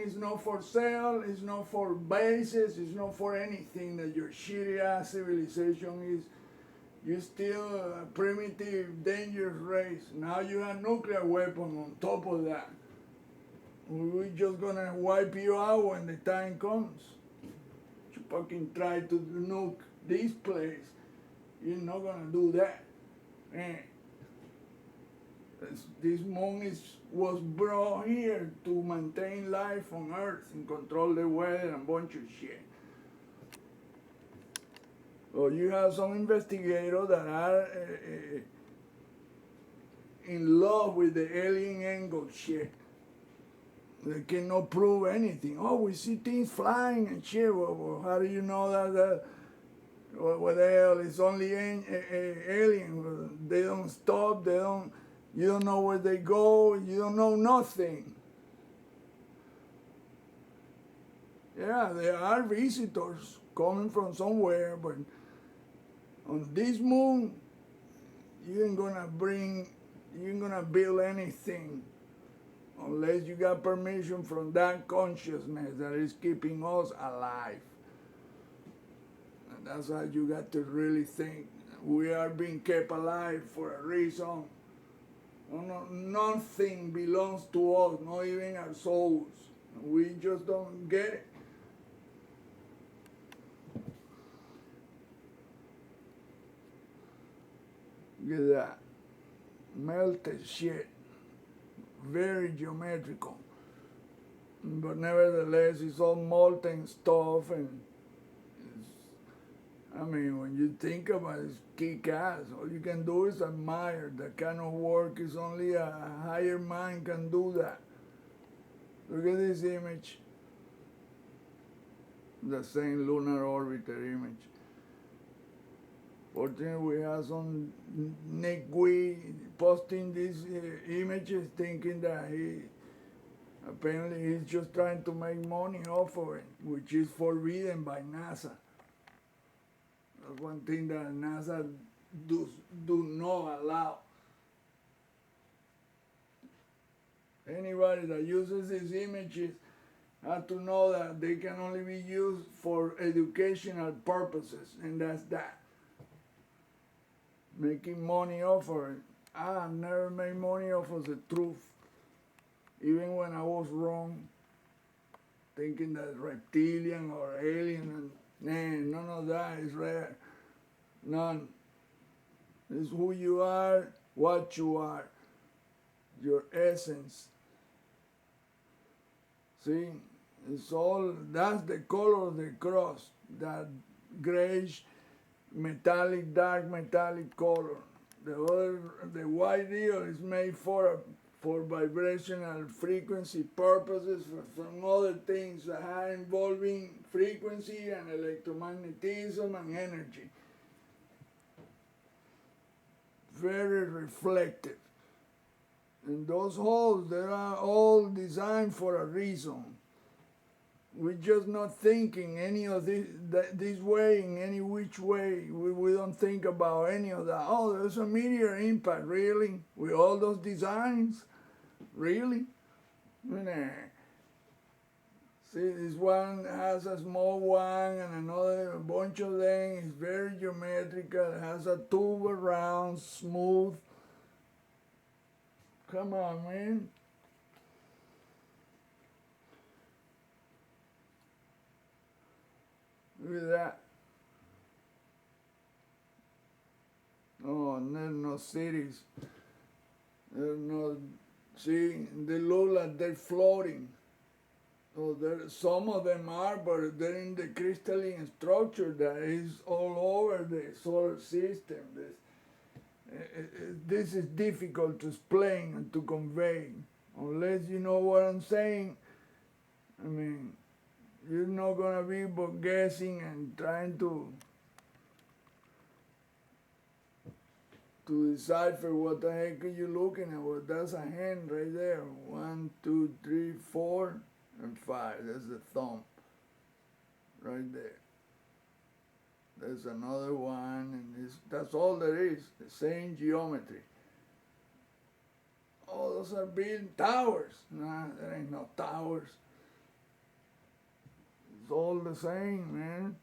is not for sale, it's not for bases, it's not for anything that your shitty ass civilization is. You're still a primitive, dangerous race. Now you have nuclear weapon on top of that. We're just gonna wipe you out when the time comes. You fucking try to nuke this place. You're not gonna do that. Man. This moon was brought here to maintain life on Earth and control the weather and a bunch of shit. So you have some investigators that are in love with the alien angle shit. They cannot prove anything. Oh, we see things flying and shit. Well, how do you know that? What the hell? It's only alien. They don't stop. They don't. You don't know where they go. You don't know nothing. Yeah, there are visitors coming from somewhere, but on this moon, you ain't gonna build anything unless you got permission from that consciousness that is keeping us alive. And that's how you got to really think. We are being kept alive for a reason. Nothing belongs to us, not even our souls. We just don't get it. Look at that. Melted shit. Very geometrical. But nevertheless, it's all molten stuff, and I mean, when you think about it, it's kick-ass. All you can do is admire. That kind of work is only a higher mind can do that. Look at this image. The same lunar orbiter image. Fortunately, we have some Nick Gui posting these images thinking that apparently he's just trying to make money off of it, which is forbidden by NASA. That's one thing that NASA do not allow. Anybody that uses these images have to know that they can only be used for educational purposes, and that's that. Making money off of it. I never made money off of the truth. Even when I was wrong, thinking that reptilian or alien, and none of that is rare. None. It's who you are, what you are, your essence. See, it's all, that's the color of the cross, that grayish, metallic, dark metallic color. The white deal is made for vibrational frequency purposes, from other things that are involving frequency and electromagnetism and energy. Very reflective. And those holes, they are all designed for a reason. We're just not thinking any of this way, in any which way. We don't think about any of that. Oh, there's a meteor impact, really? With all those designs? Really? Nah. See, this one has a small one and another, a bunch of them. It's very geometrical. It has a tube around, smooth. Come on, man. Look at that. Oh, and there's no cities. There's no, see, they look like they're floating. So some of them are, but they're in the crystalline structure that is all over the solar system. This is difficult to explain and to convey. Unless you know what I'm saying, I mean, you're not going to be but guessing and trying to decipher what the heck are you looking at. Well, that's a hand right there. 1, 2, 3, 4, and 5. That's the thumb right there. There's another one, and that's all there is, the same geometry. Oh, those are building towers. Nah, there ain't no towers. It's all the same, man.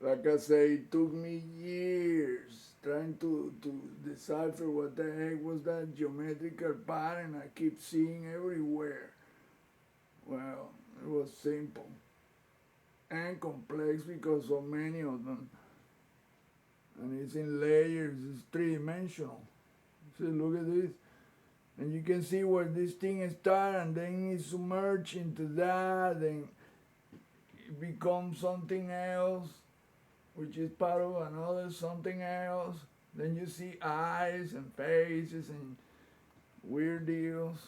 Like I say, it took me years trying to decipher what the heck was that geometrical pattern I keep seeing everywhere. Well, it was simple and complex because so many of them. And it's in layers, it's three-dimensional. See, look at this. And you can see where this thing starts and then it's submerged into that, then it becomes something else, which is part of another something else. Then you see eyes and faces and weird deals.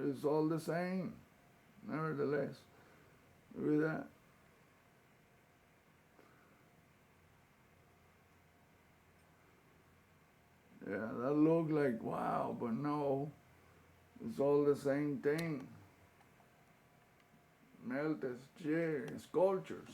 It's all the same, nevertheless. Look at that. Yeah, that looked like wow, but no, it's all the same thing. Melted sculptures.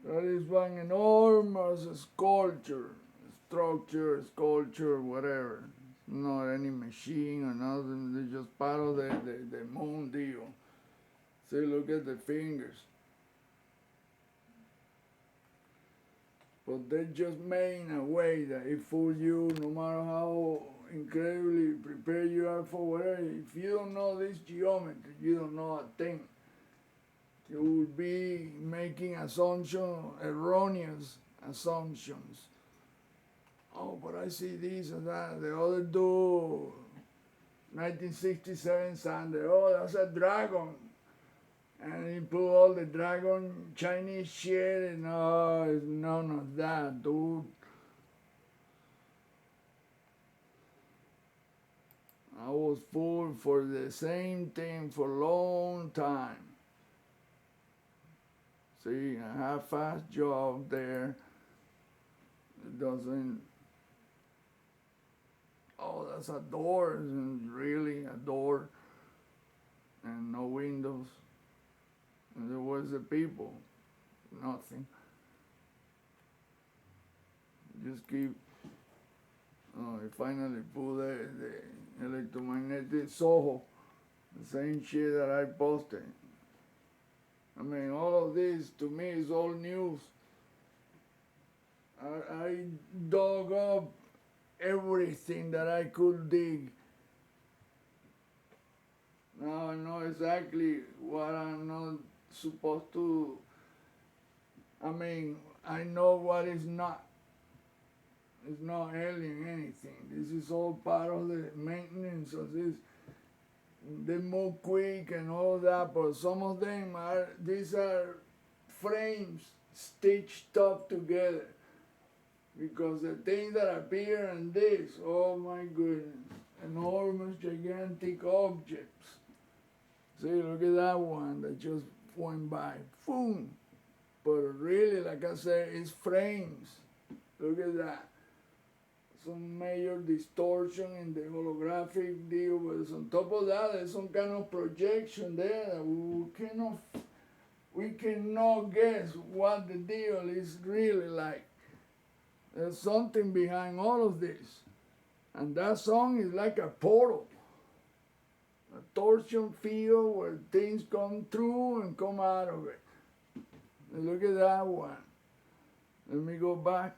That is one enormous sculpture, whatever. Not any machine or nothing. They're just part of the moon deal. See, look at the fingers. But they're just made in a way that it fools you no matter how incredibly prepared you are for whatever. If you don't know this geometry, you don't know a thing. You would be making erroneous assumptions. Oh, but I see this and that. The other dude, 1967 Sunday, oh, that's a dragon. And he put all the dragon Chinese shit, and no, it's none of that, dude. I was fooled for the same thing for a long time. See, a half-assed job there. It doesn't. Oh, that's a door. Isn't really a door, and no windows. And there was the people. Nothing. Just keep. Oh, I finally put the electromagnetic Soho, the same shit that I posted. I mean, all of this to me is all news. I dug up everything that I could dig. Now I know exactly what I'm not supposed to. I mean, I know what is not. It's not alien anything. This is all part of the maintenance of this. They move quick and all that, but some of them these are frames stitched up together. Because the things that appear in this, oh my goodness, enormous, gigantic objects. See, look at that one that just went by. Boom! But really, like I said, it's frames. Look at that. Some major distortion in the holographic deal, but on top of that, there's some kind of projection there that we cannot guess what the deal is really like. There's something behind all of this. And that song is like a portal. A torsion field where things come through and come out of it. And look at that one. Let me go back.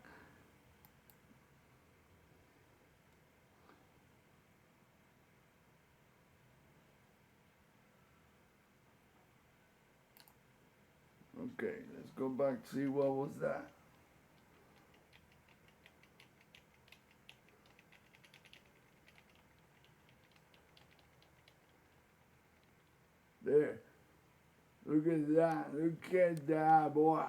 Okay, let's go back, see what was that. There. Look at that, boy.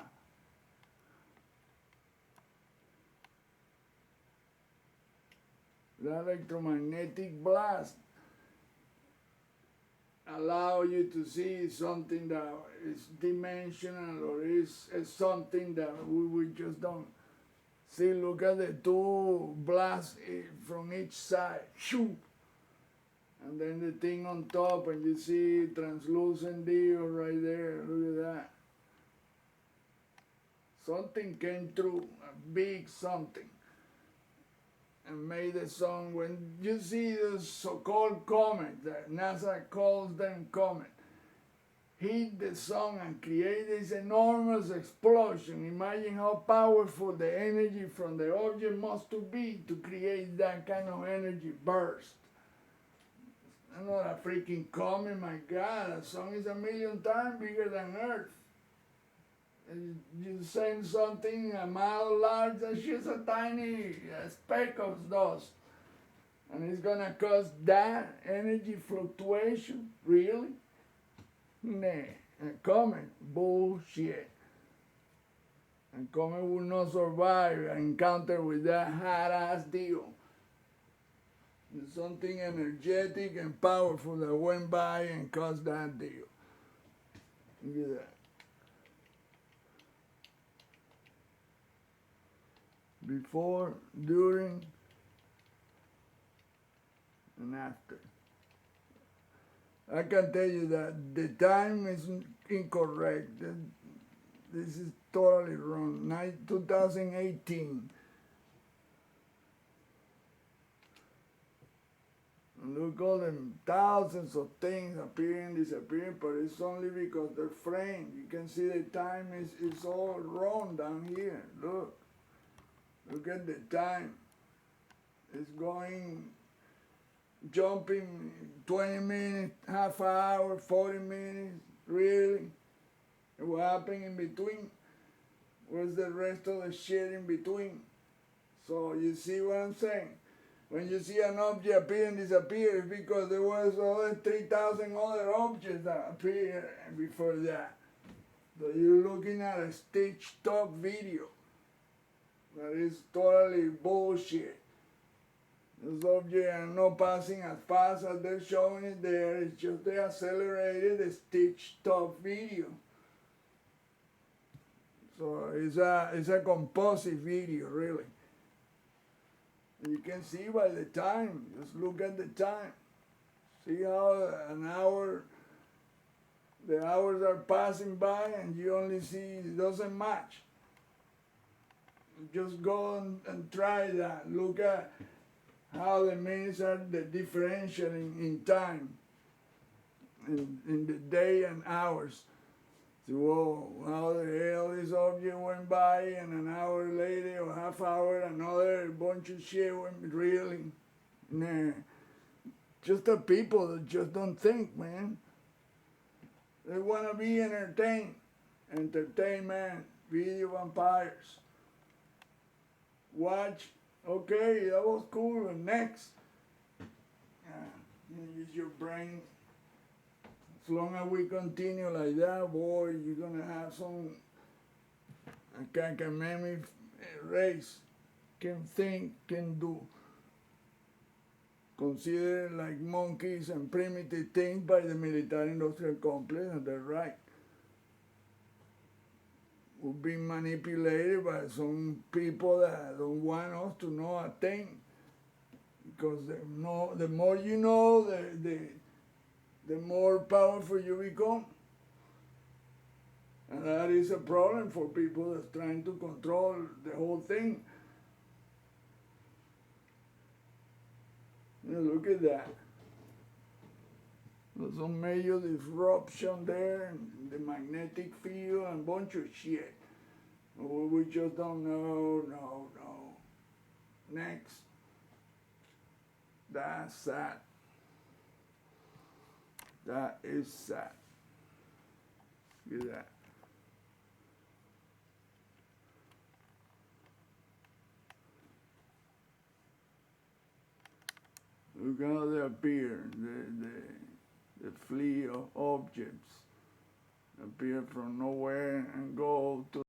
The electromagnetic blast allow you to see something that is dimensional or is something that we just don't see. Look at the two blasts from each side. Shoo! And then the thing on top, and you see translucent deal right there. Look at that. Something came through, a big something, and made the sun. When you see those so-called comets, that NASA calls them comets, hit the sun and create this enormous explosion. Imagine how powerful the energy from the object must to be to create that kind of energy burst. It's not a freaking comet, my God. The sun is 1,000,000 times bigger than Earth. You send something a mile large, that's just a tiny speck of dust. And it's gonna cause that energy fluctuation? Really? Nah. And comet, bullshit. And comet will not survive an encounter with that hot-ass deal. There's something energetic and powerful that went by and caused that deal. Look at that. Before, during, and after. I can tell you that the time is incorrect. This is totally wrong. 2018. Look, all them thousands of things appearing, disappearing, but it's only because they're framed. You can see the time is all wrong down here. Look. Look at the time. It's going, jumping 20 minutes, half an hour, 40 minutes, really? And what happened in between? Where's the rest of the shit in between? So you see what I'm saying? When you see an object appear and disappear, it's because there was other 3,000 other objects that appeared before that. So you're looking at a stitched up video. That is totally bullshit. Those objects are not passing as fast as they're showing it there. It's just they accelerated the stitched up video. So it's a composite video, really. You can see by the time. Just look at the time. See how an hour, the hours are passing by and you only see it doesn't match. Just go and try that. Look at how the minutes are the differential in time, in the day and hours. So, whoa, how the hell this object went by and an hour later or half hour another bunch of shit went, really? Nah. Just the people that just don't think, man. They want to be entertained. Entertainment, video vampires. Watch, okay, that was cool, and next. Use your brain. As long as we continue like that, boy, you're gonna have some Cancameme race. Can think, can do. Considered like monkeys and primitive things by the military-industrial complex, and they're right. We're being manipulated by some people that don't want us to know a thing. Because the more you know, the more powerful you become. And that is a problem for people that's trying to control the whole thing. You know, look at that. There's some major disruption there, and the magnetic field, and a bunch of shit. We just don't know, no. Next. That's sad. That is sad. Look at that. Look how they appear, the fleet of objects appear from nowhere and go to